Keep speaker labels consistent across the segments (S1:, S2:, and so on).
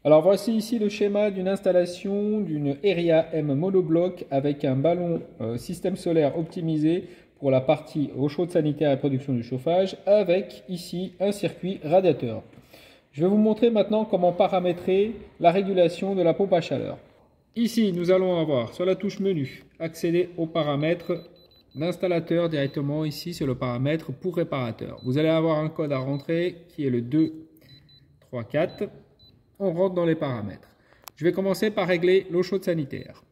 S1: Alors voici ici le schéma d'une installation d'une ERIA M monobloc avec un ballon système solaire optimisé pour la partie eau chaude sanitaire et production du chauffage avec ici un circuit radiateur. Je vais vous montrer maintenant comment paramétrer la régulation de la pompe à chaleur. Ici nous allons avoir sur la touche menu accéder aux paramètres d'installateur directement ici sur le paramètre pour réparateur. Vous allez avoir un code à rentrer qui est le 234. On rentre dans les paramètres. Je vais commencer par régler l'eau chaude sanitaire.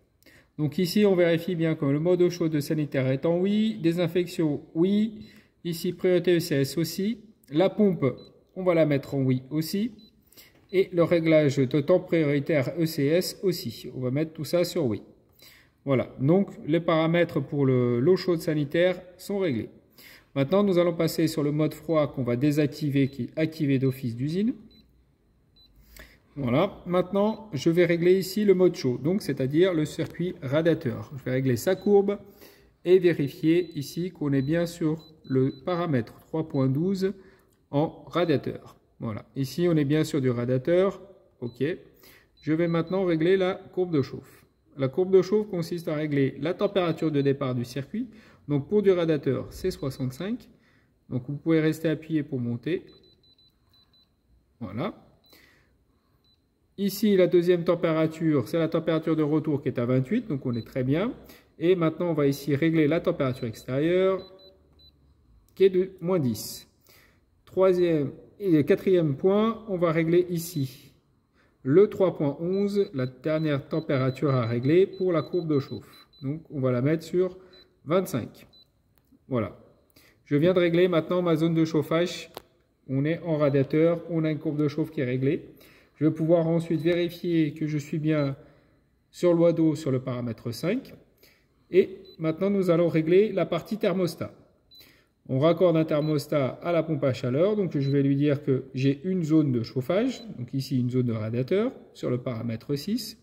S1: Donc ici, on vérifie bien que le mode eau chaude sanitaire est en oui, désinfection oui, ici priorité ECS aussi, la pompe, on va la mettre en oui aussi, et le réglage de temps prioritaire ECS aussi. On va mettre tout ça sur oui. Voilà, donc les paramètres pour l'eau chaude sanitaire sont réglés. Maintenant, nous allons passer sur le mode froid qu'on va désactiver, qui est activé d'office d'usine. Voilà, maintenant je vais régler ici le mode chaud, donc c'est-à-dire le circuit radiateur. Je vais régler sa courbe et vérifier ici qu'on est bien sur le paramètre 3.12 en radiateur. Voilà, ici on est bien sur du radiateur, ok. Je vais maintenant régler la courbe de chauffe. La courbe de chauffe consiste à régler la température de départ du circuit. Donc pour du radiateur, c'est 65. Donc vous pouvez rester appuyé pour monter. Voilà. Ici, la deuxième température, c'est la température de retour qui est à 28, donc on est très bien. Et maintenant, on va ici régler la température extérieure qui est de -10. Troisième et quatrième point, on va régler ici le 3.11, la dernière température à régler pour la courbe de chauffe. Donc, on va la mettre sur 25. Voilà. Je viens de régler maintenant ma zone de chauffage. On est en radiateur, on a une courbe de chauffe qui est réglée. Je vais pouvoir ensuite vérifier que je suis bien sur loi d'eau sur le paramètre 5. Et maintenant, nous allons régler la partie thermostat. On raccorde un thermostat à la pompe à chaleur. Donc, je vais lui dire que j'ai une zone de chauffage. Donc, ici, une zone de radiateur sur le paramètre 6.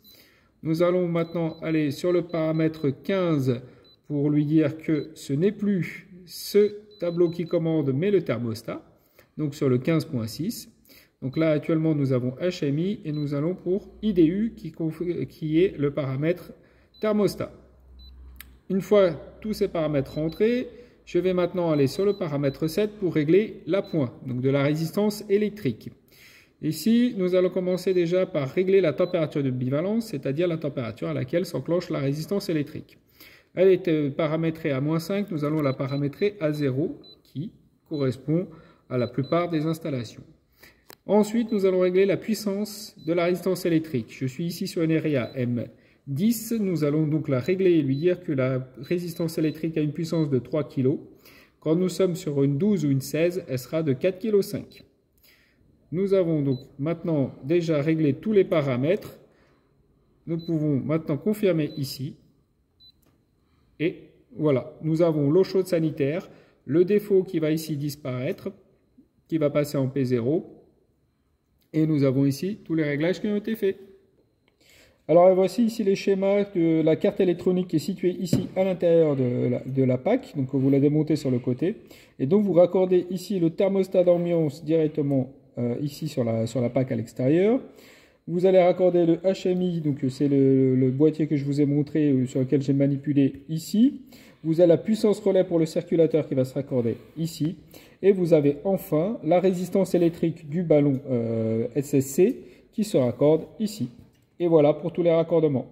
S1: Nous allons maintenant aller sur le paramètre 15 pour lui dire que ce n'est plus ce tableau qui commande, mais le thermostat. Donc, sur le 15.6. Donc là, actuellement, nous avons HMI et nous allons pour IDU qui est le paramètre thermostat. Une fois tous ces paramètres rentrés, je vais maintenant aller sur le paramètre 7 pour régler l'appoint, donc de la résistance électrique. Ici, nous allons commencer déjà par régler la température de bivalence, c'est-à-dire la température à laquelle s'enclenche la résistance électrique. Elle est paramétrée à -5, nous allons la paramétrer à 0, qui correspond à la plupart des installations. Ensuite, nous allons régler la puissance de la résistance électrique. Je suis ici sur une ERIA M10. Nous allons donc la régler et lui dire que la résistance électrique a une puissance de 3 kg. Quand nous sommes sur une 12 ou une 16, elle sera de 4,5 kg. Nous avons donc maintenant déjà réglé tous les paramètres. Nous pouvons maintenant confirmer ici. Et voilà, nous avons l'eau chaude sanitaire, le défaut qui va ici disparaître, qui va passer en P0. Et nous avons ici tous les réglages qui ont été faits. Alors voici ici les schémas de la carte électronique qui est située ici à l'intérieur de la PAC. Donc vous la démontez sur le côté. Et donc vous raccordez ici le thermostat d'ambiance directement ici sur la PAC à l'extérieur. Vous allez raccorder le HMI, donc c'est le boîtier que je vous ai montré sur lequel j'ai manipulé ici. Vous avez la puissance relais pour le circulateur qui va se raccorder ici. Et vous avez enfin la résistance électrique du ballon SSC qui se raccorde ici. Et voilà pour tous les raccordements.